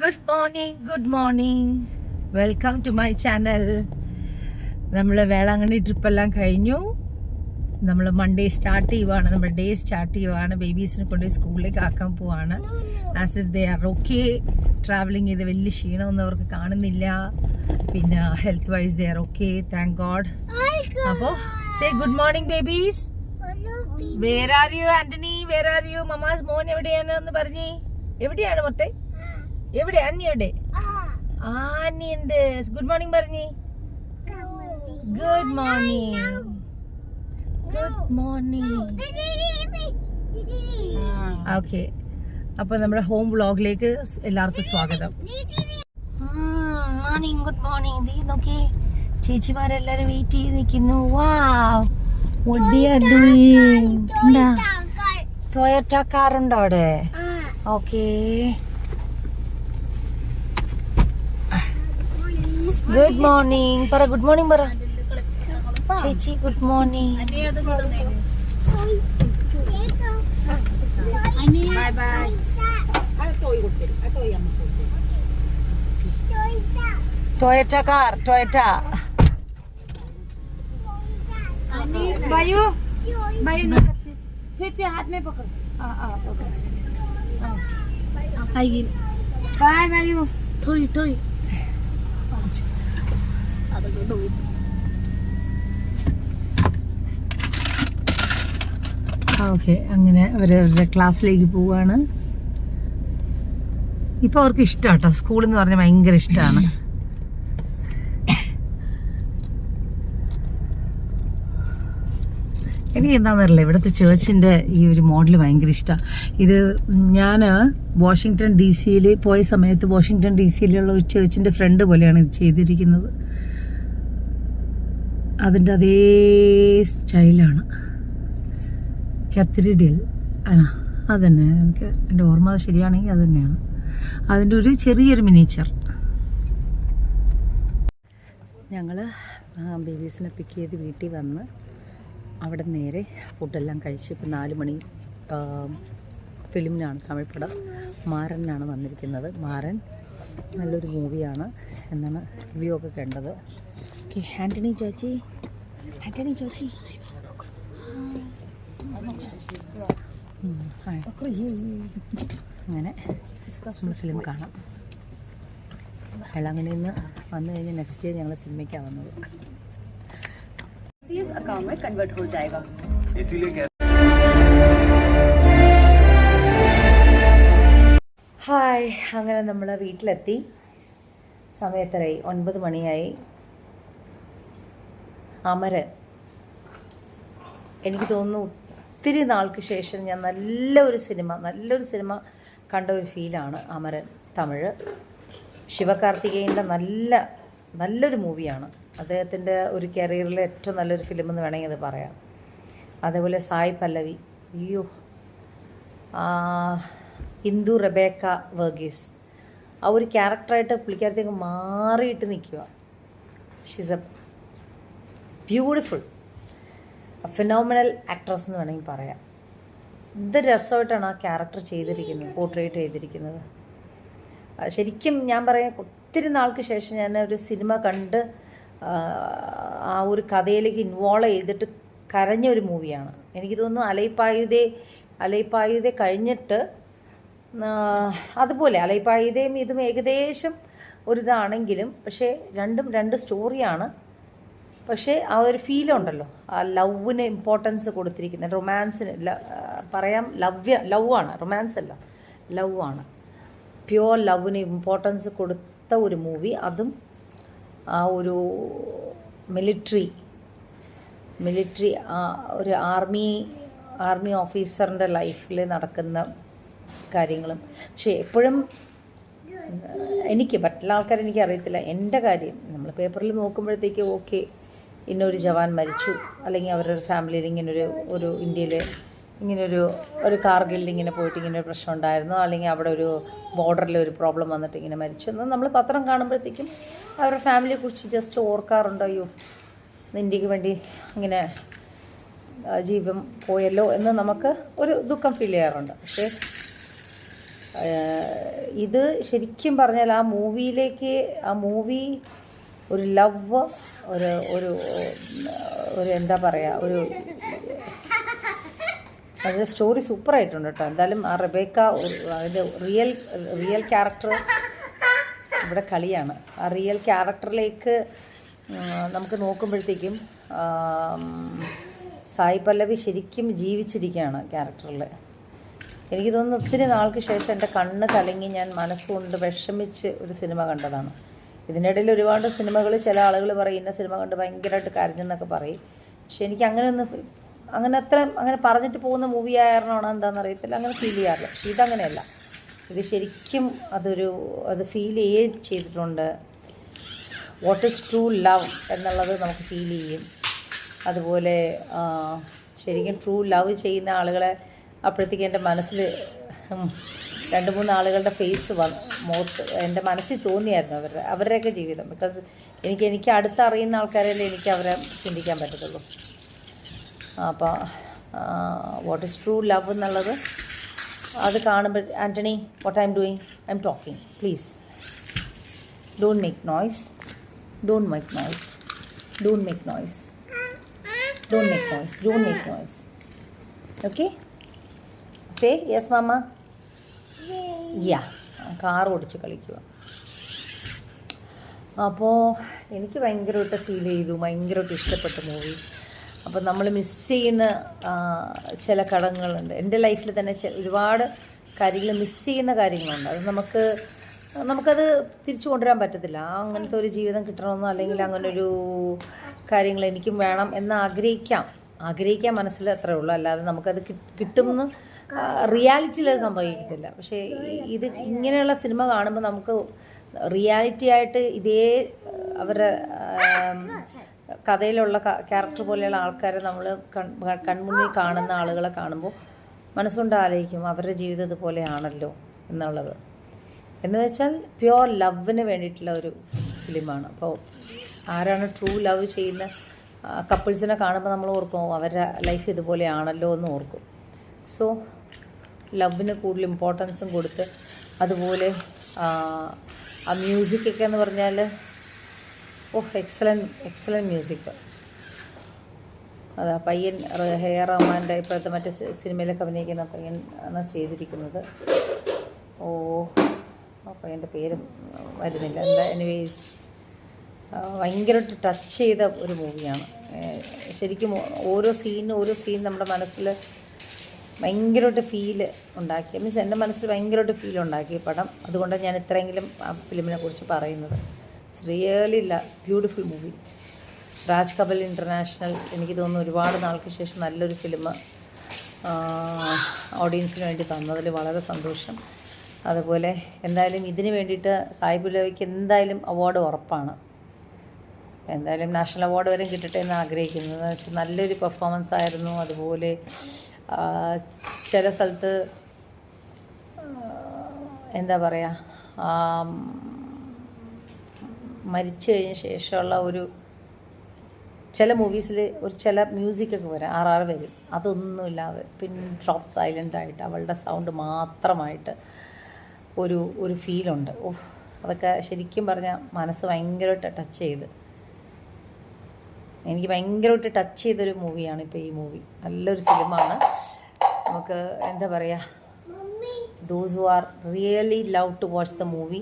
Good morning. Welcome to my channel. നമ്മൾ വേളാങ്കണ്ണി ട്രിപ്പെല്ലാം കഴിഞ്ഞു. നമ്മൾ മൺഡേ സ്റ്റാർട്ട് ചെയ്യുവാണ്. നമ്മുടെ ഡേ സ്റ്റാർട്ട് ചെയ്യുവാണ്. ബേബീസിനെ കൊണ്ട് സ്കൂളിലേക്ക് ആക്കാൻ പോവാണ്. As if they are okay. Travelling ചെയ്ത് വലിയ ക്ഷീണമൊന്നും അവർക്ക് കാണുന്നില്ല. പിന്നെ health wise they are okay, thank God. അപ്പോൾ say good morning babies. Where are you Antony? Where are you? Mama's മോൻ എവിടെയാണ് എന്ന് പറഞ്ഞേ. എവിടെയാണ് മൊട്ടെ? എവിടെ അന്നി? എവിടെ ആനിയുണ്ട്? ഗുഡ് മോർണിംഗ് പറഞ്ഞേ. Good morning. Good morning. Okay, അപ്പൊ നമ്മുടെ ഹോം വ്ളോഗിലേക്ക് എല്ലാവർക്കും സ്വാഗതം. Morning, good morning. ദേ നോക്കി, ചേച്ചിമാരെല്ലാരും വെയിറ്റ് ചെയ്ത് നിൽക്കുന്നു. Wow, what they are doing. Toyota car ഉണ്ടോ അവിടെ? ഓക്കെ, ഗുഡ് മോർണിംഗ് പറ. ഗുഡ് മോർണിംഗ് പറ ചേച്ചി. Good morning. Bye bye. Toyota car, Toyota. Bye bye ചേച്ചി हाथ में पकड़. आइए. बाय बायू. ठोई ठोई. ഓക്കെ, അങ്ങനെ അവരവരുടെ ക്ലാസ്സിലേക്ക് പോവാണ്. ഇപ്പൊ അവർക്ക് ഇഷ്ടാട്ടോ സ്കൂൾ എന്ന് പറഞ്ഞാൽ ഭയങ്കര ഇഷ്ടമാണ്. എനിക്ക് എന്താണെന്നറിയില്ല, ഇവിടുത്തെ ചേർച്ചിൻ്റെ ഈ ഒരു മോഡൽ ഭയങ്കര ഇഷ്ടമാണ്. ഇത് ഞാൻ വാഷിങ്ടൺ ഡി സിയിൽ പോയ സമയത്ത് വാഷിങ്ടൺ ഡി സിയിലുള്ള ഒരു ചേർച്ചിൻ്റെ ഫ്രണ്ട് പോലെയാണ് ഇത് ചെയ്തിരിക്കുന്നത്. അതിൻ്റെ അതേ സ്റ്റൈലാണ്. കാത്തഡ്രൽ ആണ് അത് തന്നെ. എനിക്ക് എൻ്റെ ഓർമ്മ ശരിയാണെങ്കിൽ അത് തന്നെയാണ്. അതിൻ്റെ ഒരു ചെറിയൊരു മിനിച്ചർ. ഞങ്ങൾ ബേബീസിനെ പിക്ക് ചെയ്ത് വീട്ടിൽ വന്ന് അവിടെ നേരെ ഫുഡെല്ലാം കഴിച്ച് ഇപ്പം 4 മണി ഫിലിമിനാണ്, തമിഴ് പടം മാറനാണ് വന്നിരിക്കുന്നത്. മാറൻ നല്ലൊരു മൂവിയാണ് എന്നാണ് റിവ്യൂ ഒക്കെ കണ്ടത്. ഓക്കെ, ആൻ്റണി ചോച്ചി, ആൻ്റണി ചോച്ചി. അങ്ങനെ നമ്മൾ ഫിലിം കാണാം. വേളാങ്കണ്ണിയിൽ നിന്ന് വന്നു കഴിഞ്ഞ് നെക്സ്റ്റ് ഡേ ഞങ്ങൾ സിനിമയ്ക്കാണ് വന്നത്. अकाउंट में कन्वर्ट हो जाएगा. ഹായ്, അങ്ങനെ നമ്മൾ വീട്ടിലെത്തി. സമയത്തരായി 9 മണിയായി. അമരൻ, എനിക്ക് തോന്നുന്നു ഒത്തിരി നാൾക്ക് ശേഷം ഞാൻ നല്ലൊരു സിനിമ കണ്ട ഒരു ഫീലാണ് അമരൻ. തമിഴ്, ശിവകാർത്തികേയൻ്റെ നല്ലൊരു മൂവിയാണ്. അദ്ദേഹത്തിൻ്റെ ഒരു കരിയറിലെ ഏറ്റവും നല്ലൊരു ഫിലിം എന്ന് വേണമെങ്കിൽ അത് പറയാം. അതേപോലെ സായ് പല്ലവി, അയ്യോ, ഇന്ദു റെബേക്ക വർഗീസ്, ആ ഒരു ക്യാരക്ടറായിട്ട് പുള്ളിക്കാരത്തേക്ക് മാറിയിട്ട് നിൽക്കുക. She's A beautiful, phenomenal actress എന്ന് വേണമെങ്കിൽ പറയാം. ഇത് രസമായിട്ടാണ് ആ ക്യാരക്ടർ ചെയ്തിരിക്കുന്നത്, പോർട്രേറ്റ് ചെയ്തിരിക്കുന്നത്. ശരിക്കും ഞാൻ പറയാം, ഒത്തിരി നാൾക്ക് ശേഷം ഞാൻ ഒരു സിനിമ കണ്ട് ആ ഒരു കഥയിലേക്ക് ഇൻവോൾവ് ചെയ്തിട്ട് കരഞ്ഞ ഒരു മൂവിയാണ്. എനിക്ക് തോന്നുന്നു അലൈപ്പായുധേ കഴിഞ്ഞിട്ട് അതുപോലെ അലൈപ്പായുധയും ഇതും ഏകദേശം ഒരിതാണെങ്കിലും, പക്ഷേ രണ്ടും രണ്ട് സ്റ്റോറിയാണ്. പക്ഷേ ആ ഒരു ഫീലുണ്ടല്ലോ, ആ ലവിന് ഇമ്പോർട്ടൻസ് കൊടുത്തിരിക്കുന്നത്. റൊമാൻസിന് പറയാം, ലവാണ്, റൊമാൻസ് അല്ല, ലവാണ്. പ്യുവർ ലവിന് ഇമ്പോർട്ടൻസ് കൊടുത്ത ഒരു മൂവി. അതും ആ ഒരു മിലിറ്ററി ഒരു ആർമി ഓഫീസറിൻ്റെ ലൈഫിൽ നടക്കുന്ന കാര്യങ്ങളും. പക്ഷേ എപ്പോഴും മറ്റുള്ള ആൾക്കാർ എനിക്ക് അറിയത്തില്ല, എൻ്റെ കാര്യം നമ്മൾ പേപ്പറിൽ നോക്കുമ്പോഴത്തേക്ക് ഓക്കെ, ഇന്നൊരു ജവാൻ മരിച്ചു, അല്ലെങ്കിൽ അവരുടെ ഫാമിലിയിൽ ഇങ്ങനൊരു ഇന്ത്യയിൽ ഇങ്ങനൊരു കാർഗിലിൽ ഇങ്ങനെ പോയിട്ട് ഇങ്ങനെ ഒരു പ്രശ്നം ഉണ്ടായിരുന്നു, അല്ലെങ്കിൽ അവിടെ ഒരു ബോർഡറിൽ ഒരു പ്രോബ്ലം വന്നിട്ട് ഇങ്ങനെ മരിച്ചു എന്ന് നമ്മൾ പത്രം കാണുമ്പോഴത്തേക്കും അവരുടെ ഫാമിലിയെക്കുറിച്ച് ജസ്റ്റ് ഓർക്കാറുണ്ടോ, അയ്യോ ഇന്ത്യക്ക് വേണ്ടി ഇങ്ങനെ ജീവൻ പോയല്ലോ എന്ന് നമുക്ക് ഒരു ദുഃഖം ഫീൽ ചെയ്യാറുണ്ട്. പക്ഷേ ഇത് ശരിക്കും പറഞ്ഞാൽ ആ മൂവി ഒരു ലവ് ഒരു ഒരു ഒരു എന്താ പറയുക ഒരു അതിൻ്റെ സ്റ്റോറി സൂപ്പറായിട്ടുണ്ട് കേട്ടോ. എന്തായാലും ആ റെബേക്ക അതിൻ്റെ റിയൽ ക്യാരക്ടർ ഇവിടെ കളിയാണ്. ആ റിയൽ ക്യാരക്ടറിലേക്ക് നമുക്ക് നോക്കുമ്പോഴത്തേക്കും സായി പല്ലവി ശരിക്കും ജീവിച്ചിരിക്കുകയാണ് ക്യാരക്ടറിൽ. എനിക്ക് തോന്നുന്നു ഒത്തിരി നാൾക്ക് ശേഷം എൻ്റെ കണ്ണ് കലങ്ങി ഞാൻ മനസ്സുകൊണ്ട് വിഷമിച്ച് ഒരു സിനിമ കണ്ടതാണ്. ഇതിനിടയിൽ ഒരുപാട് സിനിമകൾ ചില ആളുകൾ പറയും ഇന്ന സിനിമ കണ്ട് ഭയങ്കരമായിട്ട് കരഞ്ഞെന്നൊക്കെ പറയും. പക്ഷെ എനിക്ക് അങ്ങനെ പറഞ്ഞിട്ട് പോകുന്ന മൂവി ആയിരുന്നാണോ എന്താണെന്ന് അറിയത്തില്ല, അങ്ങനെ ഫീൽ ചെയ്യാറില്ല. പക്ഷെ ഇതങ്ങനെയല്ല, ഇത് ശരിക്കും അത് ഫീൽ ചെയ്തിട്ടുണ്ട്. വാട്ട് ഈസ് ട്രൂ ലവ് എന്നുള്ളത് നമുക്ക് ഫീൽ ചെയ്യും. അതുപോലെ ശരിക്കും ട്രൂ ലവ് ചെയ്യുന്ന ആളുകളെ അപ്പോഴത്തേക്ക് എൻ്റെ മനസ്സിൽ 2-3 ആളുകളുടെ ഫേസ് എൻ്റെ മനസ്സിൽ തോന്നിയായിരുന്നു അവരുടെയൊക്കെ ജീവിതം. ബിക്കോസ് എനിക്ക് അടുത്തറിയുന്ന ആൾക്കാരല്ലേ എനിക്ക് അവരെ ചിന്തിക്കാൻ പറ്റത്തുള്ളൂ. അപ്പോൾ വാട്ട് ഈസ് ട്രൂ ലവ് എന്നുള്ളത് അത് കാണുമ്പോൾ Antony what I am doing, I am talking, please don't make noise, don't make noise, don't make noise, don't make noise, don't make noise. Okay, say yes mama. Yeah, car ഓടിച്ച് കളിക്കുക. അപ്പോൾ എനിക്ക് ഭയങ്കരമായിട്ട് feel ചെയ്തു, ഭയങ്കരമായിട്ട് ഇഷ്ടപ്പെട്ട മൂവി. അപ്പോൾ നമ്മൾ മിസ് ചെയ്യുന്ന ചില ഘടകങ്ങളുണ്ട്. എൻ്റെ ലൈഫിൽ തന്നെ ഒരുപാട് കാര്യങ്ങൾ മിസ് ചെയ്യുന്ന കാര്യങ്ങളുണ്ട്. അത് നമുക്കത് തിരിച്ചു കൊണ്ടുവരാൻ പറ്റത്തില്ല. അങ്ങനത്തെ ഒരു ജീവിതം കിട്ടണമെന്നോ അല്ലെങ്കിൽ അങ്ങനൊരു കാര്യങ്ങൾ എനിക്കും വേണം എന്ന് ആഗ്രഹിക്കാൻ മനസ്സിൽ അത്രേ ഉള്ളൂ. അല്ലാതെ നമുക്കത് കിട്ടുമെന്ന് റിയാലിറ്റിയിൽ അത് സംഭവിക്കത്തില്ല. പക്ഷേ ഇത് ഇങ്ങനെയുള്ള സിനിമ കാണുമ്പോൾ നമുക്ക് റിയാലിറ്റി ആയിട്ട് ഇതേ അവരുടെ കഥയിലുള്ള ക്യാരക്ടർ പോലെയുള്ള ആൾക്കാരെ നമ്മൾ കൺമുന്നിൽ കാണുന്ന ആളുകളെ കാണുമ്പോൾ മനസ്സുകൊണ്ട് ആലോചിക്കും അവരുടെ ജീവിതം ഇതുപോലെയാണല്ലോ എന്നുള്ളത്. എന്ന് വെച്ചാൽ പ്യുവർ ലവിന് വേണ്ടിയിട്ടുള്ള ഒരു ഫിലിമാണ്. അപ്പോൾ ആരാണ് ട്രൂ ലവ് ചെയ്യുന്ന കപ്പിൾസിനെ കാണുമ്പോൾ നമ്മൾ ഓർക്കും അവരുടെ ലൈഫ് ഇതുപോലെയാണല്ലോ എന്ന് ഓർക്കും. സോ ലവിന് കൂടുതൽ ഇമ്പോർട്ടൻസും കൊടുത്ത്, അതുപോലെ ആ മ്യൂസിക്കൊക്കെ എന്ന് പറഞ്ഞാൽ എക്സലൻറ്റ് മ്യൂസിക്. അതാ പയ്യൻ ഹെയർ റഹ്മാൻ്റെ ഇപ്പോഴത്തെ മറ്റേ സിനിമയിലൊക്കെ അഭിനയിക്കുന്ന പയ്യൻ ആണ് ചെയ്തിരിക്കുന്നത്. ആ പയ്യൻ്റെ പേര് വരുന്നില്ല. എന്താ എനിവേസ് ഭയങ്കരമായിട്ട് ടച്ച് ചെയ്ത ഒരു മൂവിയാണ്. ശരിക്കും ഓരോ സീൻ നമ്മുടെ മനസ്സിൽ ഭയങ്കരമായിട്ട് ഫീൽ ഉണ്ടാക്കി. മീൻസ് എൻ്റെ മനസ്സിൽ ഭയങ്കരമായിട്ട് ഫീൽ ഉണ്ടാക്കി പടം. അതുകൊണ്ടാണ് ഞാൻ ഇത്രയെങ്കിലും ആ ഫിലിമിനെ കുറിച്ച് പറയുന്നത്. It's really beautiful movie. Raj കപൽ ഇൻ്റർനാഷണൽ എനിക്ക് തോന്നുന്നു ഒരുപാട് നാൾക്ക് ശേഷം നല്ലൊരു ഫിലിം ഓഡിയൻസിന് വേണ്ടി തന്നതിൽ വളരെ സന്തോഷം. അതുപോലെ എന്തായാലും ഇതിന് വേണ്ടിയിട്ട് സായി പല്ലവിക്ക് എന്തായാലും അവാർഡ് ഉറപ്പാണ്. എന്തായാലും നാഷണൽ അവാർഡ് വരെ കിട്ടട്ടെ എന്ന് ആഗ്രഹിക്കുന്നത്. എന്ന് വെച്ചാൽ നല്ലൊരു പെർഫോമൻസ് ആയിരുന്നു. അതുപോലെ ചില സ്ഥലത്ത് എന്താ പറയുക, മരിച്ചു കഴിഞ്ഞ ശേഷമുള്ള ചില മൂവീസിൽ ചില മ്യൂസിക്കൊക്കെ വരും, RR വരും. അതൊന്നുമില്ലാതെ ഡ്രോപ്പ് സൈലൻ്റായിട്ട് അവളുടെ സൗണ്ട് മാത്രമായിട്ട് ഒരു ഫീലുണ്ട്. അതൊക്കെ ശരിക്കും പറഞ്ഞാൽ മനസ്സ് ഭയങ്കരമായിട്ട് ടച്ച് ചെയ്ത്, എനിക്ക് ഭയങ്കരമായിട്ട് ടച്ച് ചെയ്തൊരു മൂവിയാണ് ഇപ്പോൾ ഈ മൂവി. നല്ലൊരു ഫിലിമാണ്. നമുക്ക് എന്താ പറയുക, those who are really love to watch the movie,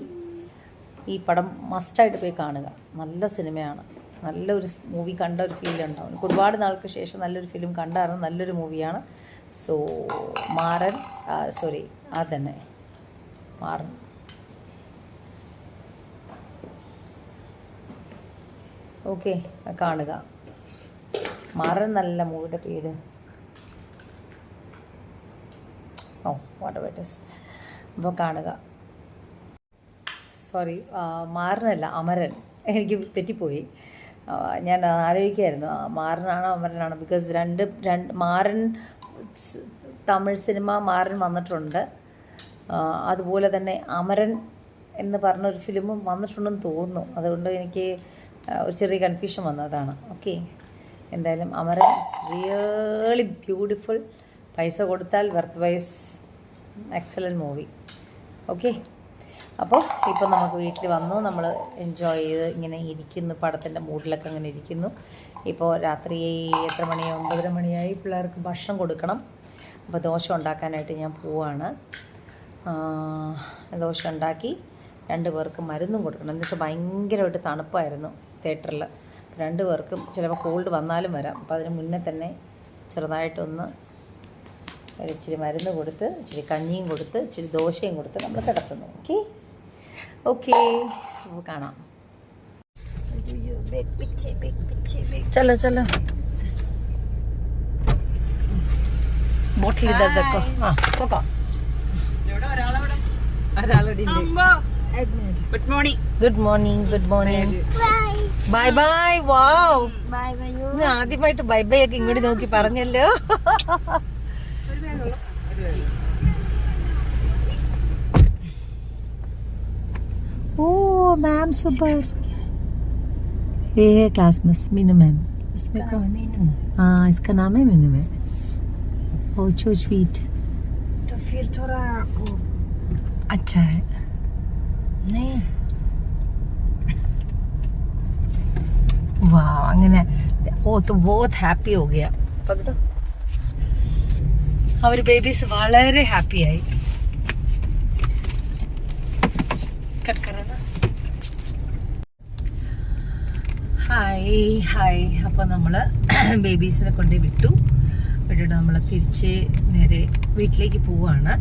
ഈ പടം മസ്റ്റായിട്ട് പോയി കാണുക. നല്ല സിനിമയാണ്. നല്ലൊരു മൂവി കണ്ട ഒരു ഫീൽ ഉണ്ടാവും. എനിക്ക് ഒരുപാട് നാൾക്ക് ശേഷം നല്ലൊരു ഫിലിം കണ്ടായിരുന്നു. നല്ലൊരു മൂവിയാണ്. സോ മാറൻ അതന്നെ മാറൻ. ഓക്കെ, കാണുക. മാറൻ നല്ല മൂവിയുടെ പേര്. What it is. അപ്പോൾ കാണുക. സോറി, മാറനല്ല, അമരൻ. എനിക്ക് തെറ്റിപ്പോയി. ഞാൻ ആലോചിക്കായിരുന്നു മാറനാണോ അമരനാണോ. ബിക്കോസ് രണ്ട് മാറൻ തമിഴ് സിനിമ മാറൻ വന്നിട്ടുണ്ട്. അതുപോലെ തന്നെ അമരൻ എന്ന് പറഞ്ഞൊരു ഫിലിമും വന്നിട്ടുണ്ടെന്ന് തോന്നുന്നു. അതുകൊണ്ട് എനിക്ക് ഒരു ചെറിയ കൺഫ്യൂഷൻ വന്നതാണ്. ഓക്കെ, എന്തായാലും അമരൻ റിയലി ബ്യൂട്ടിഫുൾ. പൈസ കൊടുത്താൽ worth wise excellent movie. Okay. അപ്പോൾ ഇപ്പോൾ നമുക്ക് വീട്ടിൽ വന്നു, നമ്മൾ എൻജോയ് ചെയ്ത് ഇങ്ങനെ ഇരിക്കുന്നു, പടത്തിൻ്റെ മൂഡിലൊക്കെ അങ്ങനെ ഇരിക്കുന്നു. ഇപ്പോൾ രാത്രി എത്ര മണിയായി? 9:30 മണിയായി. പിള്ളേർക്ക് ഭക്ഷണം കൊടുക്കണം. അപ്പോൾ ദോശ ഉണ്ടാക്കാനായിട്ട് ഞാൻ പോവാണ്. ദോശ ഉണ്ടാക്കി 2 പേർക്ക് മരുന്നും കൊടുക്കണം. എന്ന് വെച്ചാൽ ഭയങ്കരമായിട്ട് തണുപ്പായിരുന്നു തിയേറ്ററിൽ. 2 പേർക്കും ചിലപ്പോൾ കോൾഡ് വന്നാലും വരാം. അപ്പോൾ അതിന് മുന്നേ തന്നെ ചെറുതായിട്ടൊന്ന് ഇച്ചിരി മരുന്ന് കൊടുത്ത്, ഇച്ചിരി കഞ്ഞിയും കൊടുത്ത്, ഇച്ചിരി ദോശയും കൊടുത്ത് നമ്മൾ കിടത്തുന്നു. ഓക്കെ ഓക്കെ, അപ്പോൾ കാണാം. चलो चलो ബോട്ടിൽ ഇതൊക്കെ good morning. Good morning. Good morning. Bye bye. Wow, ആദ്യമായിട്ട് ബൈ ബൈ ഒക്കെ ഇങ്ങോട്ട് നോക്കി പറഞ്ഞല്ലോ. ഓ मैम सुपर, ये है क्लास मिस मीनू मैम. इसका नाम है मीनू. हाँ, इसका नाम है मीनू मैम. ओ सो स्वीट. तो फिर थोड़ा अच्छा है. नहीं वाह, അങ്ങനെ ഓ तो बहुत हैप्पी हो गया. പകടോ, അവർ ബേബീസ് വളരെ ഹാപ്പി ആയി. Hi hi. അപ്പോൾ നമ്മൾ ബേബീസിനെ കൊണ്ട് വിട്ടിട്ട് നമ്മൾ തിരിച്ച് നേരെ വീട്ടിലേക്ക് പോവാണ്.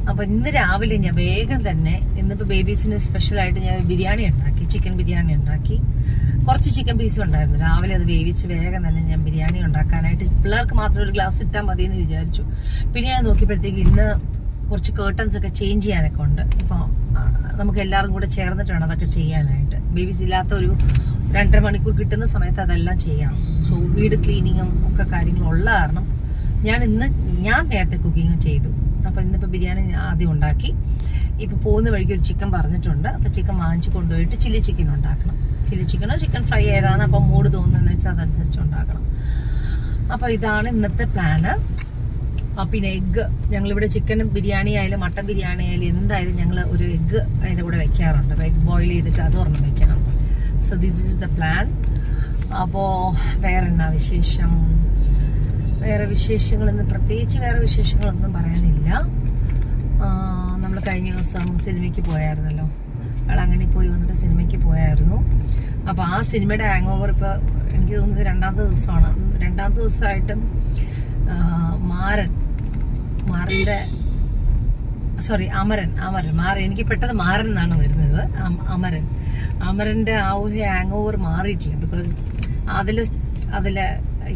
അപ്പോൾ ഇന്ന് രാവിലെ ഞാൻ വേഗം തന്നെ, ഇന്നിപ്പോൾ ബേബീസിന് സ്പെഷ്യലായിട്ട് ഞാൻ ബിരിയാണി ഉണ്ടാക്കി, ചിക്കൻ ബിരിയാണി ഉണ്ടാക്കി. കുറച്ച് ചിക്കൻ പീസും ഉണ്ടായിരുന്നു. രാവിലെ അത് വേവിച്ച് വേഗം തന്നെ ഞാൻ ബിരിയാണി ഉണ്ടാക്കാനായിട്ട്, പിള്ളേർക്ക് മാത്രം ഒരു ഗ്ലാസ് ഇട്ടാൽ മതി എന്ന് വിചാരിച്ചു. പിന്നെ ഞാൻ നോക്കിയപ്പോഴത്തേക്ക് ഇന്ന് കുറച്ച് കേർട്ടൻസ് ഒക്കെ ചേഞ്ച് ചെയ്യാനൊക്കെ ഉണ്ട്. അപ്പോൾ നമുക്ക് എല്ലാവരും കൂടെ ചേർന്നിട്ട് വേണം അതൊക്കെ ചെയ്യാനായിട്ട്. ബേബീസ് ഇല്ലാത്ത ഒരു 2.5 മണിക്കൂർ കിട്ടുന്ന സമയത്ത് അതെല്ലാം ചെയ്യണം. സോ വീട് ക്ലീനിങ്ങും ഒക്കെ കാര്യങ്ങളും ഉള്ള കാരണം ഞാൻ നേരത്തെ കുക്കിങ്ങും ചെയ്തു. അപ്പോൾ ഇന്നിപ്പോൾ ബിരിയാണി ആദ്യം ഉണ്ടാക്കി. ഇപ്പോൾ പോകുന്ന വഴിക്ക് ഒരു ചിക്കൻ പറഞ്ഞിട്ടുണ്ട്. അപ്പോൾ ചിക്കൻ വാങ്ങിച്ച് കൊണ്ടുപോയിട്ട് ചില്ലി ചിക്കൻ ഉണ്ടാക്കണം. ചില്ലി ചിക്കനോ ചിക്കൻ ഫ്രൈ ഏതാണ് അപ്പം മൂഡ് തോന്നുന്നതെന്ന് വെച്ചാൽ അതനുസരിച്ച് ഉണ്ടാക്കണം. അപ്പോൾ ഇതാണ് ഇന്നത്തെ പ്ലാന്. പിന്നെ എഗ്ഗ്, ഞങ്ങളിവിടെ ചിക്കൻ ബിരിയാണി ആയാലും മട്ടൻ ബിരിയാണി ആയാലും എന്തായാലും ഞങ്ങൾ ഒരു എഗ്ഗ് അതിൻ്റെ കൂടെ വെക്കാറുണ്ട്. അപ്പോൾ എഗ് ബോയിൽ ചെയ്തിട്ട് അത് ഒരെണ്ണം വെക്കണം. So this is the plan. അപ്പോൾ വേറെന്നാ വിശേഷം? വേറെ വിശേഷങ്ങളൊന്നും പ്രത്യേകിച്ച് വേറെ വിശേഷങ്ങളൊന്നും പറയാനില്ല. നമ്മൾ കഴിഞ്ഞ ദിവസം സിനിമയ്ക്ക് പോയായിരുന്നല്ലോ, അങ്ങനെ പോയി വന്നിട്ട് സിനിമയ്ക്ക് പോയായിരുന്നു. അപ്പോൾ ആ സിനിമയുടെ ഹാങ് ഓവർ ഇപ്പോൾ എനിക്ക് തോന്നുന്നത് 2ാമത്തെ ദിവസമാണ്. 2ാമത്തെ ദിവസമായിട്ടും അമരൻ എനിക്ക് പെട്ടെന്ന് മാരൻ എന്നാണ് വരുന്നത്. അമരന്റെ ആ ഒരു ഹാങ് ഓവർ മാറിയിട്ടില്ല. ബിക്കോസ് അതിലെ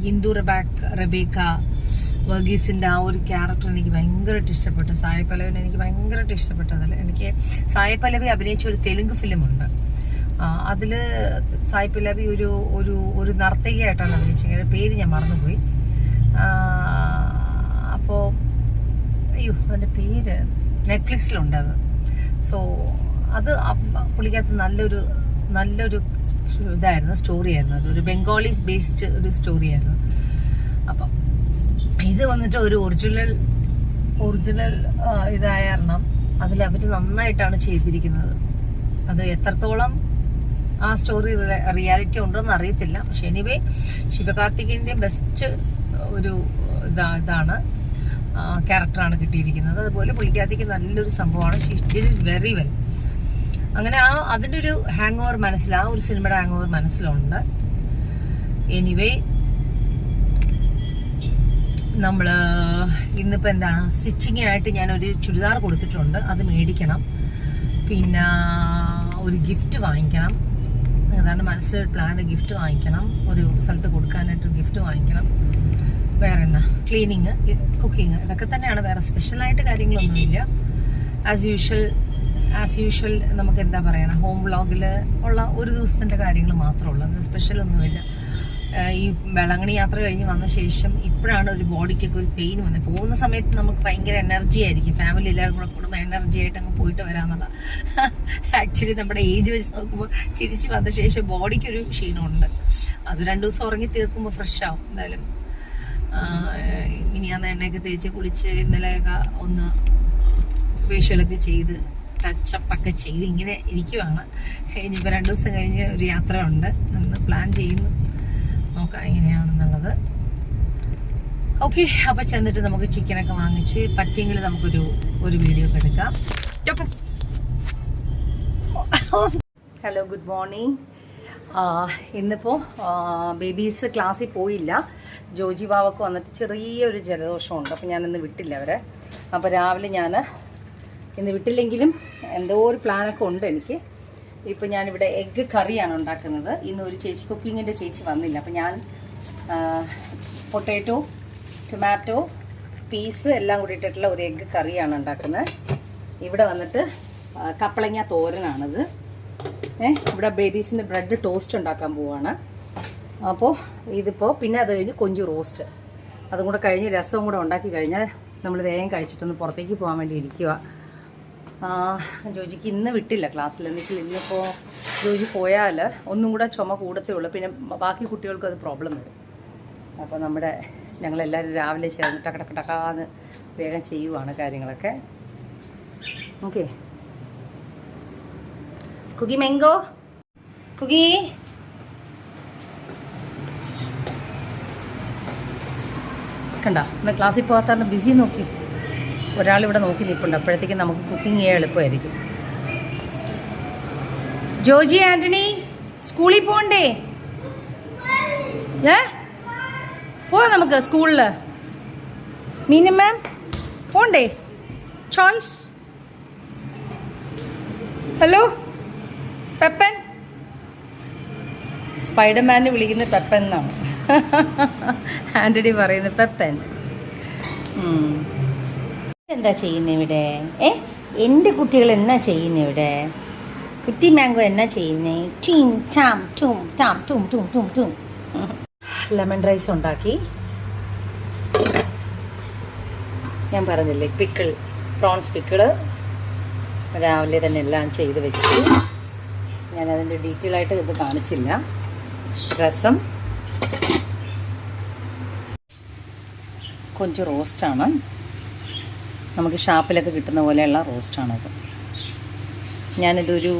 ഹിന്ദു റബേക്ക വർഗീസിന്റെ ആ ഒരു ക്യാരക്ടർ എനിക്ക് ഭയങ്കരമായിട്ട് ഇഷ്ടപ്പെട്ടു. സായി പല്ലവിനെ എനിക്ക് ഭയങ്കരമായിട്ട് ഇഷ്ടപ്പെട്ടതിൽ എനിക്ക് സായി പല്ലവി അഭിനയിച്ച ഒരു തെലുങ്ക് ഫിലിമുണ്ട്. അതില് സായി പല്ലവി ഒരു നർത്തകിയായിട്ടാണ് അഭിനയിച്ചത്. പേര് ഞാൻ മറന്നുപോയി. അപ്പോൾ അതിൻ്റെ പേര് നെറ്റ്ഫ്ലിക്സിലുണ്ട് അത്. സോ അത് പുള്ളിക്കകത്ത് നല്ലൊരു ഇതായിരുന്നു, സ്റ്റോറിയായിരുന്നു. അതൊരു ബംഗാളീസ് ബേസ്ഡ് ഒരു സ്റ്റോറിയായിരുന്നു. അപ്പം ഇത് വന്നിട്ട് ഒരു ഒറിജിനൽ ഇതായ കാരണം അതിൽ അവർ നന്നായിട്ടാണ് ചെയ്തിരിക്കുന്നത്. അത് എത്രത്തോളം ആ സ്റ്റോറി റിയാലിറ്റി ഉണ്ടോയെന്ന് അറിയത്തില്ല. പക്ഷെ എനിവേ ശിവകാർത്തികേയന്റെ ബെസ്റ്റ് ഒരു ഇതാണ് ക്യാരക്ടറാണ് കിട്ടിയിരിക്കുന്നത്. അതുപോലെ പുള്ളിക്കാർത്തിക്ക് നല്ലൊരു സംഭവമാണ്. She did it very well. അങ്ങനെ അതിൻ്റെ ഒരു ഹാങ് ഓവർ ആ ഒരു സിനിമയുടെ ഹാങ് ഓവർ മനസ്സിലുണ്ട്. എനിവേ നമ്മൾ ഇന്നിപ്പോൾ എന്താണ്, സ്റ്റിച്ചിങ്ങിനായിട്ട് ഞാനൊരു ചുരിദാർ കൊടുത്തിട്ടുണ്ട്, അത് മേടിക്കണം. പിന്നെ ഒരു ഗിഫ്റ്റ് വാങ്ങിക്കണം. അതാണ് മനസ്സിലൊരു പ്ലാൻ. ഗിഫ്റ്റ് വാങ്ങിക്കണം, ഒരു സ്ഥലത്ത് കൊടുക്കാനായിട്ട് ഗിഫ്റ്റ് വാങ്ങിക്കണം. വേറെ എന്നാ, ക്ലീനിങ്, കുക്കിങ്, ഇതൊക്കെ തന്നെയാണ്. വേറെ സ്പെഷ്യലായിട്ട് കാര്യങ്ങളൊന്നുമില്ല. ആസ് യൂഷ്വൽ നമുക്ക് എന്താ പറയണം, ഹോം വ്ളോഗിൽ ഉള്ള ഒരു ദിവസത്തിൻ്റെ കാര്യങ്ങൾ മാത്രമേ ഉള്ളൂ. സ്പെഷ്യലൊന്നുമില്ല. ഈ വെളങ്ങണി യാത്ര കഴിഞ്ഞ് വന്ന ശേഷം ഇപ്പോഴാണ് ഒരു ബോഡിക്കൊക്കെ ഒരു പെയിൻ വന്നത്. പോകുന്ന സമയത്ത് നമുക്ക് ഭയങ്കര എനർജി ആയിരിക്കും. ഫാമിലി എല്ലാവരും കൂടെ കൂടുമ്പോൾ എനർജി ആയിട്ട് അങ്ങ് പോയിട്ട് വരാമെന്നുള്ള. ആക്ച്വലി നമ്മുടെ ഏജ് വെച്ച് നോക്കുമ്പോൾ തിരിച്ച് വന്ന ശേഷം ബോഡിക്കൊരു ക്ഷീണമുണ്ട്. അത് 2 ദിവസം ഉറങ്ങി തീർക്കുമ്പോൾ ഫ്രഷ് ആവും. എന്തായാലും ഇനി ആ എണ്ണയൊക്കെ തേച്ച് കുളിച്ച് ഇന്നലെയൊക്കെ ഒന്ന് ഫേഷ്യലൊക്കെ ചെയ്ത് ടച്ചപ്പൊക്കെ ചെയ്ത് ഇങ്ങനെ ഇരിക്കുവാണ്. ഇനിയിപ്പോൾ 2 ദിവസം കഴിഞ്ഞ് ഒരു യാത്ര ഉണ്ട്, നമ്മൾ പ്ലാൻ ചെയ്യുന്നു, നോക്കാം എങ്ങനെയാണെന്നുള്ളത്. ഓക്കെ, അപ്പോൾ ചെന്നിട്ട് നമുക്ക് ചിക്കനൊക്കെ വാങ്ങിച്ച് പറ്റിയെങ്കിൽ നമുക്കൊരു വീഡിയോ ഒക്കെ എടുക്കാം. Hello, good morning. ഇന്നിപ്പോൾ ബേബീസ് ക്ലാസ്സിൽ പോയില്ല. ജോജി വാവക്ക് വന്നിട്ട് ചെറിയൊരു ജലദോഷമുണ്ട്, അപ്പോൾ ഞാനിന്ന് വിട്ടില്ല അവരെ. അപ്പോൾ രാവിലെ ഞാൻ ഇന്ന് വിട്ടില്ലെങ്കിലും എന്തോ ഒരു പ്ലാനൊക്കെ ഉണ്ട് എനിക്ക്. ഇപ്പോൾ ഞാനിവിടെ എഗ്ഗ് കറിയാണ് ഉണ്ടാക്കുന്നത്. ഇന്ന് ഒരു ചേച്ചി, കുക്കിങ്ങിൻ്റെ ചേച്ചി വന്നില്ല, അപ്പോൾ ഞാൻ പൊട്ടാറ്റോ, ടൊമാറ്റോ, പീസ് എല്ലാം കൂടി ഇട്ടിട്ടുള്ള ഒരു എഗ്ഗ് കറിയാണ് ഉണ്ടാക്കുന്നത്. ഇവിടെ വന്നിട്ട് കപ്പളങ്ങ തോരനാണിത്. ഇവിടെ ബേബീസിൻ്റെ ബ്രെഡ് ടോസ്റ്റ് ഉണ്ടാക്കാൻ പോവാണ്. അപ്പോൾ ഇതിപ്പോൾ പിന്നെ അത് കഴിഞ്ഞ് കൊഞ്ച് റോസ്റ്റ്, അതും കൂടെ കഴിഞ്ഞ് രസവും കൂടെ ഉണ്ടാക്കി കഴിഞ്ഞാൽ നമ്മൾ വേഗം കഴിച്ചിട്ടൊന്ന് പുറത്തേക്ക് പോകാൻ വേണ്ടി ഇരിക്കുക. ജോജിക്ക് ഇന്ന് വിട്ടില്ല ക്ലാസ്സിൽ. എന്ന് വെച്ചാൽ ഇന്നിപ്പോൾ ജോജി പോയാൽ ഒന്നും കൂടെ ചുമ കൂടത്തേ ഉള്ളൂ, പിന്നെ ബാക്കി കുട്ടികൾക്കും അത് പ്രോബ്ലം വരും. അപ്പോൾ ഞങ്ങളെല്ലാവരും രാവിലെ ചേർന്ന് ടക്കാന്ന് വേഗം ചെയ്യുവാണ് കാര്യങ്ങളൊക്കെ. ഓക്കെ, കുക്കി മാംഗോ, കുക്കി കണ്ട. ഇന്ന് ക്ലാസ്സിൽ പോകാത്ത ബിസി നോക്കി ഒരാളിവിടെ നോക്കി നിൽപ്പുണ്ട്. അപ്പോഴത്തേക്കും നമുക്ക് കുക്കിംഗ് ചെയ്യാൻ എളുപ്പമായിരിക്കും. ജോജി ആൻ്റണി സ്കൂളിൽ പോകണ്ടേ? പോവാം നമുക്ക് സ്കൂളിൽ. മീന മാം പോണ്ടേ? ചോയ്സ്. ഹലോ പെപ്പൻ. സ്പൈഡർമാനെ വിളിക്കുന്നത് പെപ്പൻ എന്നാണ്, ആൻ്റണി പറയുന്നത് പെപ്പൻ. എന്താ ചെയ്യുന്നത് ഇവിടെ? എൻ്റെ കുട്ടികൾ എന്നാ ചെയ്യുന്നത് ഇവിടെ? കുട്ടി മാംഗോ എന്നാ ചെയ്യുന്നേ? ടീം ടാം ടൂം ടാം ടൂം ടൂം ടൂം ടൂം. ലെമൺ റൈസ് ഉണ്ടാക്കി. ഞാൻ പറഞ്ഞില്ലേ, പിക്കിൾ, പ്രോൺസ് പിക്കിള് രാവിലെ തന്നെ എല്ലാം ചെയ്ത് വെച്ചു. ഞാനതിൻ്റെ ഡീറ്റെയിൽ ആയിട്ട് ഇത് കാണിച്ചില്ല. രസം, കൊഞ്ച് റോസ്റ്റാണ്, നമുക്ക് ഷാപ്പിലൊക്കെ കിട്ടുന്ന പോലെയുള്ള റോസ്റ്റാണത്. ഞാനിതൊരു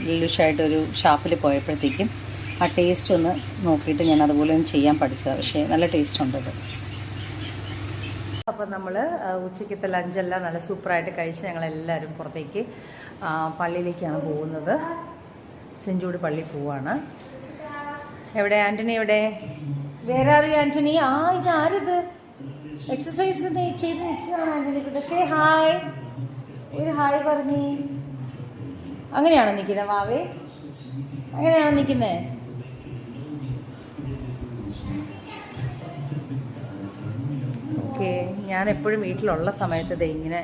ലിലുഷായിട്ടൊരു ഷാപ്പിൽ പോയപ്പോഴത്തേക്കും ആ ടേസ്റ്റ് ഒന്ന് നോക്കിയിട്ട് ഞാൻ അതുപോലെ ഒന്ന് ചെയ്യാൻ പഠിച്ചത്. പക്ഷേ നല്ല ടേസ്റ്റ് ഉണ്ട് ഇത്. അപ്പോൾ നമ്മൾ ഉച്ചയ്ക്കത്തെ ലഞ്ചെല്ലാം നല്ല സൂപ്പറായിട്ട് കഴിച്ച് ഞങ്ങളെല്ലാവരും പുറത്തേക്ക് പള്ളിയിലേക്കാണ് പോകുന്നത്. സെഞ്ചൂട് പള്ളി പോവാണ്. എവിടെ ആൻ്റണി? എവിടെ? വേറെ അറിയാം ആൻ്റണി? ഇത് ആരിത്? എക്സസൈസ് ചെയ്ത് നിൽക്കുകയാണ് ആൻ്റണി. സേ ഹായ്, ഒരു ഹായ് പറഞ്ഞേ. അങ്ങനെയാണോ നിൽക്കുന്നത് വാവേ? അങ്ങനെയാണോ നിൽക്കുന്നത്? ഓക്കെ, ഞാൻ എപ്പോഴും വീട്ടിലുള്ള സമയത്ത് ഇങ്ങനെ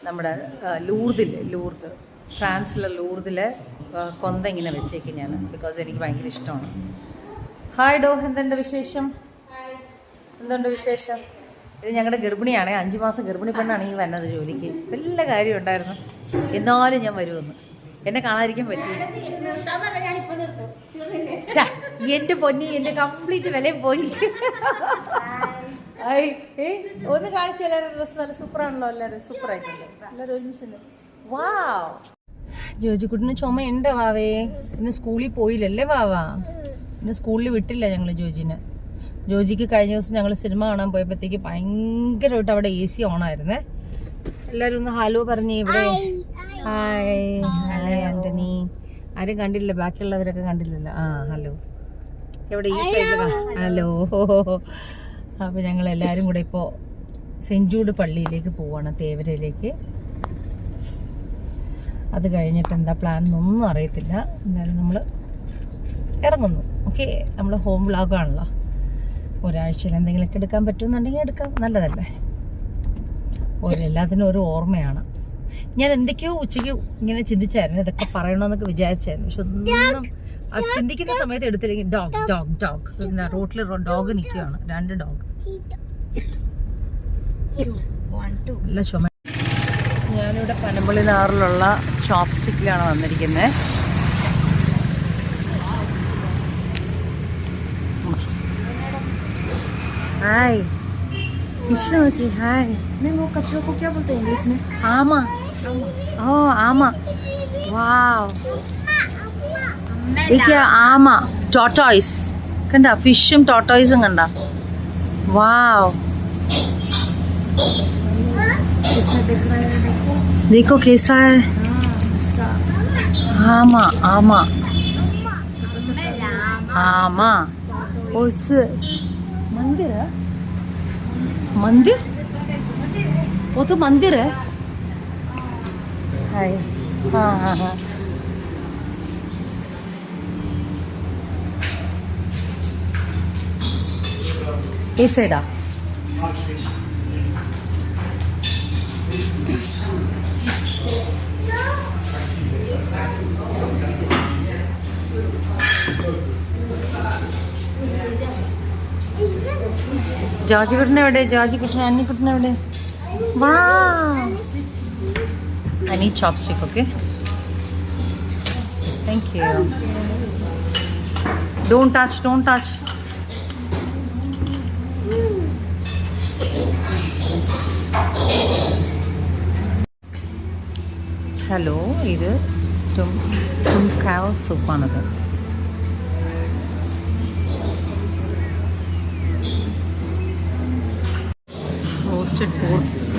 നമ്മുടെ ലൂർദ് ഫ്രാൻസിലെ ലൂർദിലെ കൊന്ത ഇങ്ങനെ വെച്ചേക്കും ഞാൻ, ബിക്കോസ് എനിക്ക് ഭയങ്കര ഇഷ്ടമാണ്. ഹായ് ഡോ, എന്തുണ്ട് വിശേഷം? എന്തുണ്ട് വിശേഷം? ഇത് ഞങ്ങളുടെ ഗർഭിണിയാണേ, 5 മാസം ഗർഭിണി പെണ്ണാണ് ഈ വന്നത് ജോലിക്ക്. വല്ല കാര്യം ഉണ്ടായിരുന്നു, എന്നാലും ഞാൻ വരുമെന്ന്. എന്നെ കാണാതിരിക്കാൻ പറ്റില്ല. എന്റെ പൊന്നി, എന്റെ കംപ്ലീറ്റ് വിലയും പോയി. ഒന്ന് കാണിച്ച എല്ലാവരും ഡ്രസ്സ് നല്ല സൂപ്പറാണല്ലോ. എല്ലാവരും സൂപ്പറായിട്ടുണ്ട്, എല്ലാവരും ഒരുമിച്ചല്ലേ. വാവ്, ജോജിക്കുട്ടിന് ചുമയുണ്ട് വാവേ. ഇന്ന് സ്കൂളിൽ പോയില്ലല്ലേ വാവാ? ഇന്ന് സ്കൂളിൽ വിട്ടില്ല ഞങ്ങൾ ജോജിനെ. ജോജിക്ക് കഴിഞ്ഞ ദിവസം ഞങ്ങൾ സിനിമ കാണാൻ പോയപ്പോഴത്തേക്ക് ഭയങ്കരമായിട്ട് അവിടെ AC ഓണായിരുന്നേ. എല്ലാവരും ഒന്ന് ഹലോ പറഞ്ഞേ ഇവിടെ. Hi hi Antony. ആരും കണ്ടില്ല, ബാക്കിയുള്ളവരൊക്കെ കണ്ടില്ലല്ലോ. ഹലോ. എവിടെ? ഈ സൈഡിൽ. ഹലോ. അപ്പോൾ ഞങ്ങളെല്ലാവരും കൂടെ ഇപ്പോൾ സെഞ്ചൂട് പള്ളിയിലേക്ക് പോവാണ്, തേവരയിലേക്ക്. അത് കഴിഞ്ഞിട്ട് എന്താ പ്ലാൻ എന്നൊന്നും അറിയത്തില്ല. എന്നാലും നമ്മൾ ഇറങ്ങുന്നു. ഓക്കെ, നമ്മൾ ഹോം വ്ളോഗാണല്ലോ. ഒരാഴ്ചയിൽ എന്തെങ്കിലുമൊക്കെ എടുക്കാൻ പറ്റുമെന്നുണ്ടെങ്കിൽ എടുക്കാം, നല്ലതല്ലേ? എല്ലാത്തിനും ഒരു ഓർമ്മയാണ്. ഞാൻ എന്തൊക്കെയോ ഉച്ചയ്ക്ക് ഇങ്ങനെ ചിന്തിച്ചായിരുന്നു, ഇതൊക്കെ പറയണമെന്നൊക്കെ വിചാരിച്ചായിരുന്നു. പക്ഷെ ഒന്നും ചിന്തിക്കുന്ന സമയത്ത് എടുത്തില്ലെങ്കിൽ ഡോഗ് റോട്ടിൽ ഡോഗ് നിൽക്കുകയാണ്. 2 ഡോഗ്. നല്ല ചുമ. ഞാനിവിടെ പനമ്പള്ളി നാറിലുള്ള ചോപ്പ് സ്റ്റിക്കിലാണ് വന്നിരിക്കുന്നത്. ഹായ് ഫിഷ് നോക്കി ഹായ് नहीं वो कछुआ को क्या बोलते हैं इंग्लिश में? ആമ ഓ ആമ വാവ് देखिए ആമ ടോട്ടോയ്സ് കണ്ട ഫിഷും ടോട്ടോയ്സും കണ്ട വാവ് किससे दिख रहा है देखो. देखो कैसा है इसका ആമ ആമ ആമ ഓസ് मंदिर है मंदिर वो तो मंदिर है हाय हाँ हाँ हाँ ये सैडा ജോർജ് കുട്ടൻ എവിടെ ജോർജ് കുട്ടൻ അന്നി കുട്ടൻ എവിടെ വാ I need chopstick, okay? Thank you. Don't touch, don't touch. Hello ഇത് തുംകാവ് സൂപ്പാണത്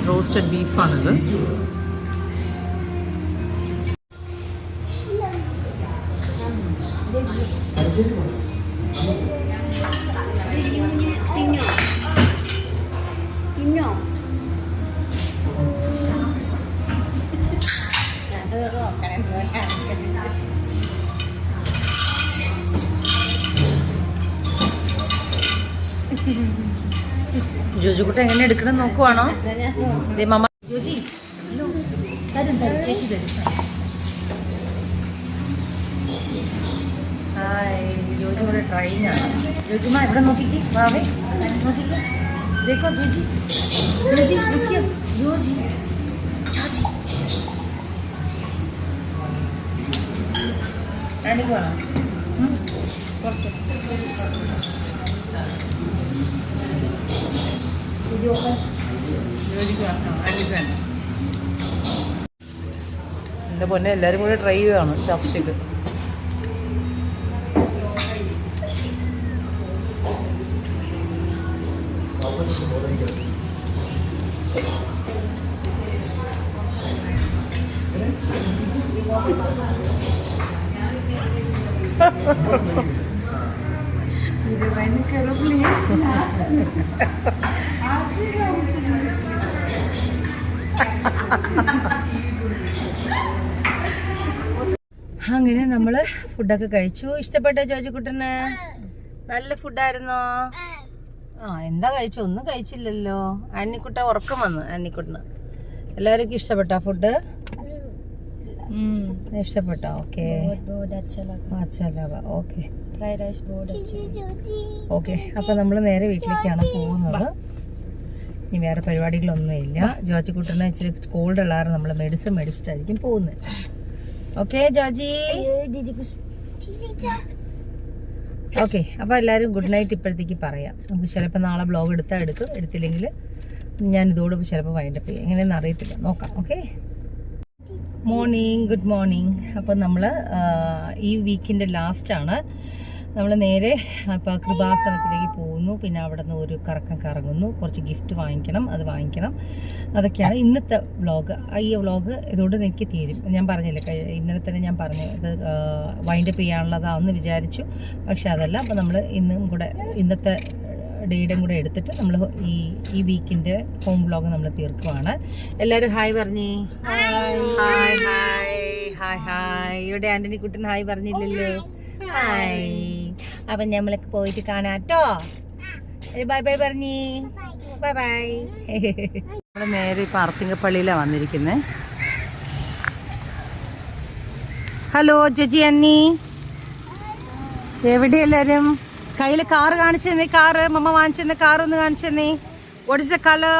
റോസ്റ്റഡ് ബീഫാണിത് ജോജിക്കുട്ട എങ്ങനെ എടുക്കണം നോക്കുവാണോ മമ്മ ജോജി തരും തരും ചേച്ചി തരും ഹായ് ജോജി ഇവിടെ ട്രെയിനാണ് ജോജിമ ഇവിടെ നോക്കിക്കേ വാവേ നോക്കിക്കേ ദേക്കോ ജോജി ജോജി ലുക്കിയോ ജോജി ജോജി രണ്ടിക്ക് വേണം കുറച്ച് എൻ്റെ പൊന്നെ എല്ലാവരും കൂടെ ട്രൈ ചെയ്യുകയാണ് ചോപ്സ്റ്റിക്ക് അങ്ങനെ നമ്മള് ഫുഡൊക്കെ കഴിച്ചു. ഇഷ്ടപ്പെട്ടോ ജോജിക്കുട്ടന്? നല്ല ഫുഡായിരുന്നോ? എന്താ കഴിച്ചു? ഒന്നും കഴിച്ചില്ലല്ലോ. അന്നിക്കുട്ട ഉറക്കം വന്നു. അന്നിക്കുട്ടന് എല്ലാവർക്കും ഇഷ്ടപ്പെട്ടോ ഫുഡ്? ഇഷ്ടപ്പെട്ടോ? Okay okay okay. അപ്പൊ നമ്മള് നേരെ വീട്ടിലേക്കാണ് പോകുന്നത്. ഇനി വേറെ പരിപാടികളൊന്നുമില്ല. ജോജിക്കുട്ടന് ഇച്ചിരി കോൾഡ് ഉള്ളാറ് നമ്മൾ മെഡിസിൻ മേടിച്ചിട്ടായിരിക്കും പോകുന്നത്. ഓക്കെ ജോജി? ഓക്കെ. അപ്പോൾ എല്ലാവരും ഗുഡ് നൈറ്റ് ഇപ്പോഴത്തേക്ക് പറയാം. നമുക്ക് ചിലപ്പോൾ നാളെ ബ്ലോഗ് എടുക്കും, എടുത്തില്ലെങ്കിൽ ഞാൻ ഇതോട് ചിലപ്പോൾ വൈൻഡപ്പ് ചെയ്യും. എങ്ങനെയെന്ന് അറിയത്തില്ല, നോക്കാം. ഓക്കെ. Morning, good morning. അപ്പോൾ നമ്മൾ ഈ വീക്കിൻ്റെ ലാസ്റ്റാണ്. നമ്മൾ നേരെ ഇപ്പോൾ കൃപാസനത്തിലേക്ക് പോകുന്നു. പിന്നെ അവിടെ നിന്ന് ഒരു കറങ്ങുന്നു. കുറച്ച് ഗിഫ്റ്റ് വാങ്ങിക്കണം, അത് വാങ്ങിക്കണം. അതൊക്കെയാണ് ഇന്നത്തെ വ്ളോഗ്. ഈ വ്ളോഗ് ഇതോട് എനിക്ക് തീരും. ഞാൻ പറഞ്ഞില്ലേ, ഇന്നലെ തന്നെ ഞാൻ പറഞ്ഞു ഇത് വൈൻഡപ്പ് ചെയ്യാനുള്ളതാണെന്ന് വിചാരിച്ചു. പക്ഷെ അതല്ല. അപ്പോൾ നമ്മൾ ഇന്നത്തെ ഡേയുടെയും കൂടെ എടുത്തിട്ട് നമ്മൾ ഈ വീക്കിൻ്റെ ഹോം വ്ളോഗ് നമ്മൾ തീർക്കുവാണ്. എല്ലാവരും ഹായ് പറഞ്ഞേ. Hi hi hi hi. ഇവിടെ ആന്റണി കുട്ടൻ ഹായ് പറഞ്ഞില്ലല്ലോ. ഹായ്. അപ്പം നമ്മളൊക്കെ പോയിട്ട് കാണാട്ടോ. ബൈ ബൈ പറഞ്ഞേ. Bye bye. നമ്മൾ നേരെ ഇപ്പം അർത്തിങ്കപ്പള്ളിയിലാണ് വന്നിരിക്കുന്നത്. ഹലോ ജോജി അന്നി, എവിടെ എല്ലാവരും? കയ്യിൽ കാറ് കാണിച്ചു തന്നെ. കാറ് മമ്മ വാങ്ങിച്ചെന്ന കാർ ഒന്ന് കാണിച്ചു തന്നെ. What is the colour?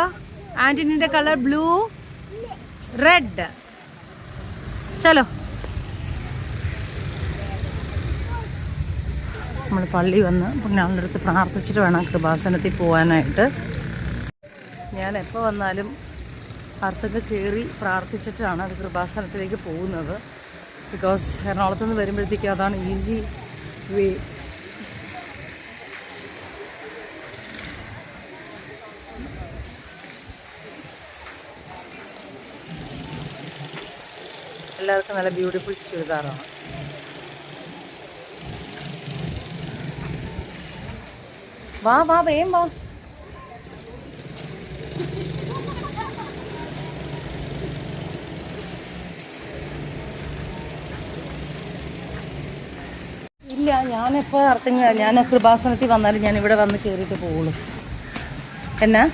ആന്റണിന്റെ കളർ ബ്ലൂ, റെഡ്. ചലോ. നമ്മൾ പള്ളി വന്ന് പിന്നെ അവളുടെ അടുത്ത് പ്രാർത്ഥിച്ചിട്ട് വേണം കൃപാസനത്തിൽ പോകാനായിട്ട്. ഞാൻ എപ്പോൾ വന്നാലും അർത്ഥമൊക്കെ കയറി പ്രാർത്ഥിച്ചിട്ടാണ് അത് കൃപാസനത്തിലേക്ക് പോകുന്നത്. ബിക്കോസ് എറണാകുളത്ത് നിന്ന് വരുമ്പോഴത്തേക്കും അതാണ് ഈസി വേ. എല്ലാവർക്കും നല്ല ബ്യൂട്ടിഫുൾ ചുരിദാറാണ്. വാ വാ വേം വാ. ഇല്ല, ഞാനെപ്പോൾ ഞാൻ കൃപാസനത്തിൽ വന്നാലും ഞാൻ ഇവിടെ വന്ന് കയറിയിട്ട് പോകുള്ളൂ. എന്നാ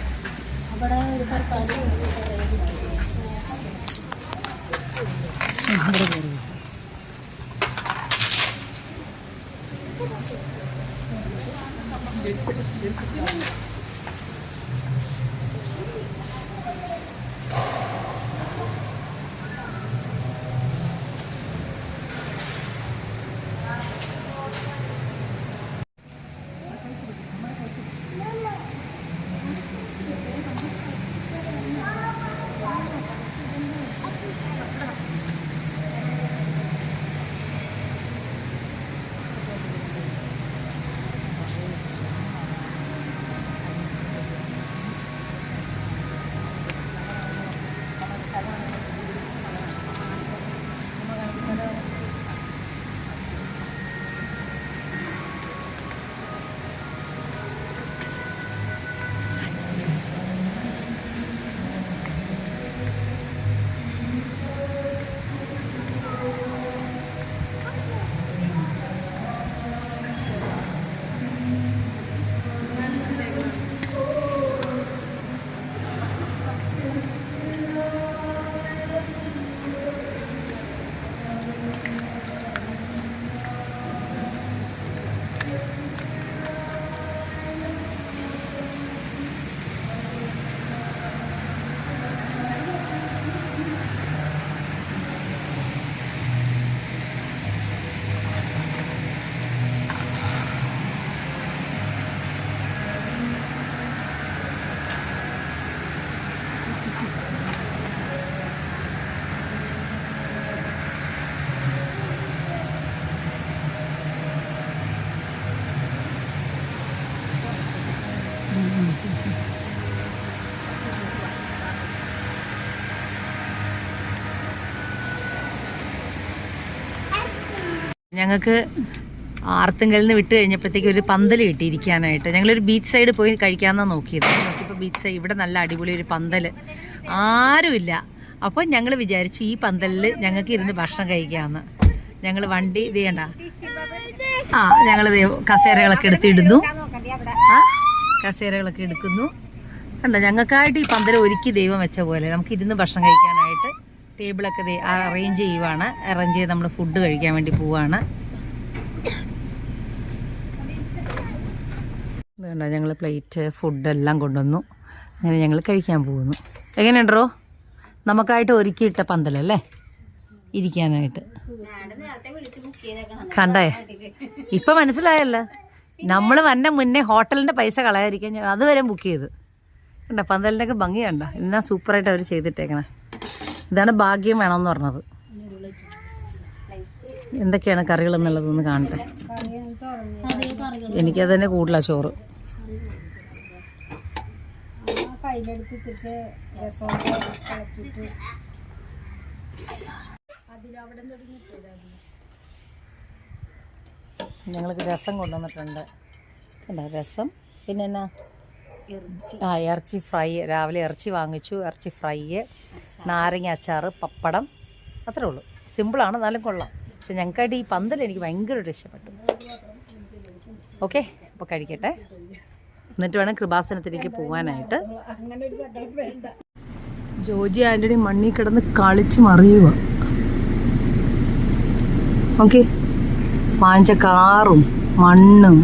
ഞങ്ങൾക്ക് ആർത്തുങ്കലിൽ നിന്ന് വിട്ട് കഴിഞ്ഞപ്പോഴത്തേക്ക് ഒരു പന്തൽ കിട്ടിയിരിക്കാനായിട്ട്. ഞങ്ങളൊരു ബീച്ച് സൈഡ് പോയി കഴിക്കാമെന്നാണ് നോക്കിയത്. നോക്കിയപ്പോൾ ബീച്ച് സൈഡ് ഇവിടെ നല്ല അടിപൊളി ഒരു പന്തൽ, ആരുമില്ല. അപ്പോൾ ഞങ്ങൾ വിചാരിച്ചു ഈ പന്തലിൽ ഞങ്ങൾക്ക് ഇരുന്ന് ഭക്ഷണം കഴിക്കാമെന്ന്. ഞങ്ങൾ വണ്ടി ഇത് ചെയ്യണ്ട, ഞങ്ങൾ കസേരകളൊക്കെ എടുത്തിടുന്നു. കസേരകളൊക്കെ എടുക്കുന്നു. കണ്ടോ, ഞങ്ങൾക്കായിട്ട് ഈ പന്തൽ ഒരുക്കി ദൈവം വെച്ച പോലെ നമുക്ക് ഇരുന്ന് ഭക്ഷണം കഴിക്കാനായിട്ട് ടേബിളൊക്കെ അറേഞ്ച് ചെയ്യുവാണ്. അറേഞ്ച് ചെയ്ത് നമ്മൾ ഫുഡ് കഴിക്കാൻ വേണ്ടി പോവാണ്. ഇതുകൊണ്ടോ ഞങ്ങൾ പ്ലേറ്റ് ഫുഡെല്ലാം കൊണ്ടുവന്നു. അങ്ങനെ ഞങ്ങൾ കഴിക്കാൻ പോകുന്നു. എങ്ങനെയുണ്ടോ നമുക്കായിട്ട് ഒരുക്കിയിട്ട പന്തലല്ലേ ഇരിക്കാനായിട്ട്. കണ്ടേ, ഇപ്പം മനസ്സിലായല്ലോ. നമ്മൾ വന്ന മുന്നേ ഹോട്ടലിൻ്റെ പൈസ കളയാതിരിക്കാൻ ഞാൻ അതുവരെ ബുക്ക് ചെയ്ത്. കണ്ടോ പന്തലിൻ്റെ ഒക്കെ ഭംഗി കണ്ടോ, എന്നാ സൂപ്പറായിട്ട് അവർ ചെയ്തിട്ടേക്കണേ. ഇതാണ് ഭാഗ്യം വേണമെന്ന് പറഞ്ഞത്. എന്തൊക്കെയാണ് കറികൾ എന്നുള്ളതൊന്ന് കാണട്ടെ. എനിക്കത് തന്നെ കൂടുതലാണ് ചോറ്. ഞങ്ങൾക്ക് രസം കൊണ്ടുവന്നിട്ടുണ്ട്. കണ്ടോ രസം, പിന്നെ എന്നാ ഇറച്ചി ഫ്രൈ. രാവിലെ ഇറച്ചി വാങ്ങിച്ചു, ഇറച്ചി ഫ്രൈ, നാരങ്ങ അച്ചാറ്, പപ്പടം. അത്രേ ഉള്ളൂ. സിമ്പിളാണ്, എന്നാലും കൊള്ളാം. പക്ഷെ ഞങ്ങൾക്കായിട്ട് ഈ പന്തൽ എനിക്ക് ഭയങ്കരമായിട്ട് ഇഷ്ടപ്പെട്ടു. ഓക്കെ, അപ്പോൾ കഴിക്കട്ടെ, എന്നിട്ട് വേണം കൃപാസനത്തിലേക്ക് പോകാനായിട്ട്. ജോജി ആൻ്റണി മണ്ണിൽ കിടന്ന് കളിച്ച് മറിയുക. ഓക്കെ, വാങ്ങിച്ച കാറും മണ്ണും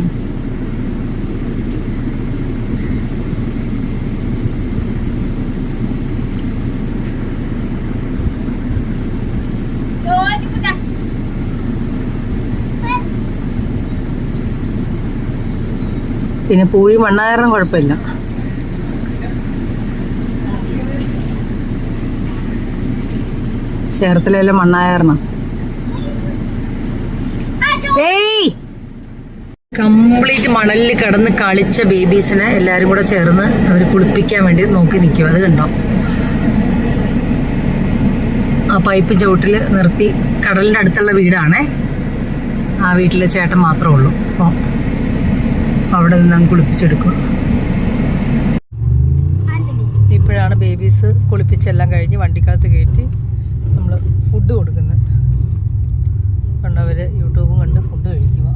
പിന്നെ പൂഴി മണ്ണായരണം കുഴപ്പമില്ല. ചേർത്തലയിലെ മണ്ണായർന്ന കംപ്ലീറ്റ് മണലിൽ കിടന്ന് കളിച്ച ബേബീസിനെ എല്ലാരും കൂടെ ചേർന്ന് അവർ കുളിപ്പിക്കാൻ വേണ്ടി നോക്കി നിൽക്കും. അത് കണ്ടോ, ആ പൈപ്പ് ചവിട്ടിൽ നിർത്തി. കടലിന്റെ അടുത്തുള്ള വീടാണേ, ആ വീട്ടിലെ ചേട്ടൻ മാത്രമേ ഉള്ളൂ. അപ്പോൾ അവിടെ നിന്ന് അങ്ങ് കുളിപ്പിച്ചെടുക്കും. ഇപ്പോഴാണ് ബേബീസ് കുളിപ്പിച്ചെല്ലാം കഴിഞ്ഞ് വണ്ടിക്കകത്ത് കയറ്റി നമ്മൾ ഫുഡ് കൊടുക്കുന്നത്. കണ്ടവര് യൂട്യൂബും കണ്ട് ഫുഡ് കഴിക്കുക.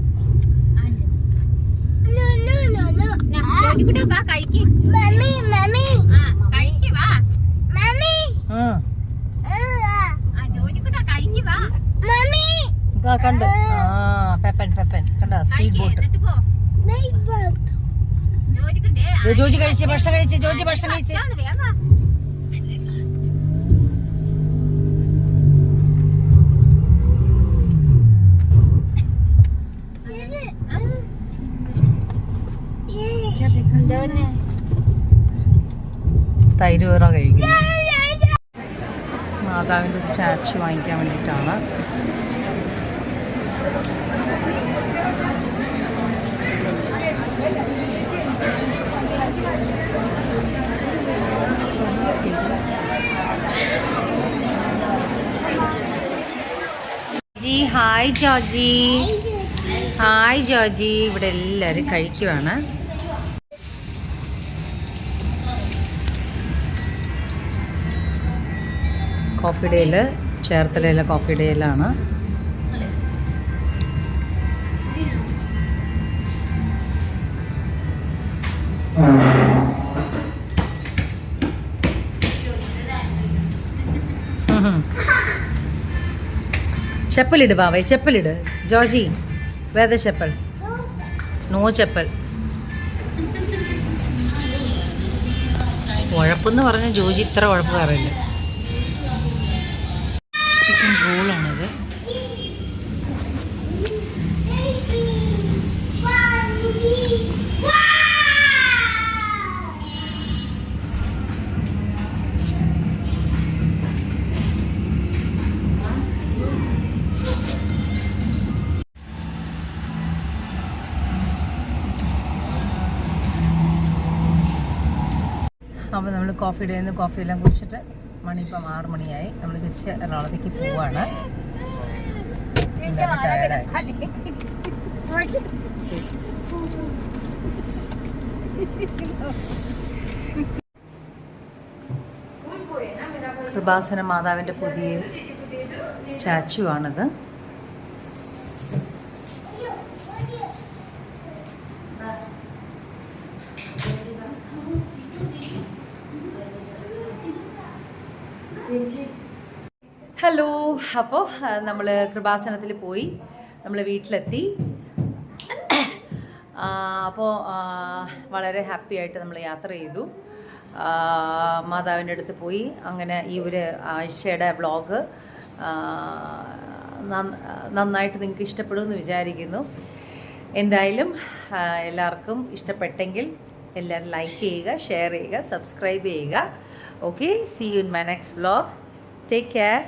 കണ്ട് പെപ്പൻ കണ്ട സ്പീഡ് ബോട്ട്. ജോജി കഴിച്ച് ഭക്ഷണം കഴിച്ച്, ജോജി ഭക്ഷണം കഴിച്ച്. തൈര് വേറെ കഴിക്കുന്നു. മാതാവിന്റെ സ്റ്റാച്ചു വാങ്ങിക്കാൻ വേണ്ടിയിട്ടാണ്. Hi Joji, hi Joji. ഇവിടെ എല്ലാവരും കഴിക്കുവാണ്. കോഫി ഡേയിൽ, ചേർത്തലയിലെ കോഫി ഡേയിലാണ്. ചെപ്പലിട് ബാവേ, ചെപ്പലിട് ജോജി. വേദ ചെപ്പൽ, നോ ചെപ്പൽ. ഉഴപ്പെന്ന് പറഞ്ഞ ജോജി ഇത്ര ഉഴപ്പ് കയറില്ല. ചിക്കൻ റോളാണിത്. അപ്പോൾ നമ്മൾ കോഫി ഡേയിൽ നിന്ന് കോഫിയെല്ലാം കുടിച്ചിട്ട് മണിയിപ്പം 6 മണിയായി. നമ്മൾ തിരിച്ച് എറണാകുളത്തേക്ക് പോവാണ്. എല്ലാവരും ടയർഡായി. കൃപാസന മാതാവിൻ്റെ പുതിയ സ്റ്റാച്ചു ആണിത്. ഹലോ, അപ്പോൾ നമ്മൾ കൃപാസനത്തിൽ പോയി, നമ്മൾ വീട്ടിലെത്തി. അപ്പോൾ വളരെ ഹാപ്പി ആയിട്ട് നമ്മൾ യാത്ര ചെയ്തു. മാതാവിൻ്റെ അടുത്ത് പോയി. അങ്ങനെ ഈ ഒരു ആഴ്ചയുടെ വ്ളോഗ് നന്നായിട്ട് നിങ്ങൾക്ക് ഇഷ്ടപ്പെടുമെന്ന് വിചാരിക്കുന്നു. എന്തായാലും എല്ലാവർക്കും ഇഷ്ടപ്പെട്ടെങ്കിൽ എല്ലാവരും ലൈക്ക് ചെയ്യുക, ഷെയർ ചെയ്യുക, സബ്സ്ക്രൈബ് ചെയ്യുക. Okay, see you in my next vlog. Take care.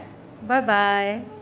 Bye bye.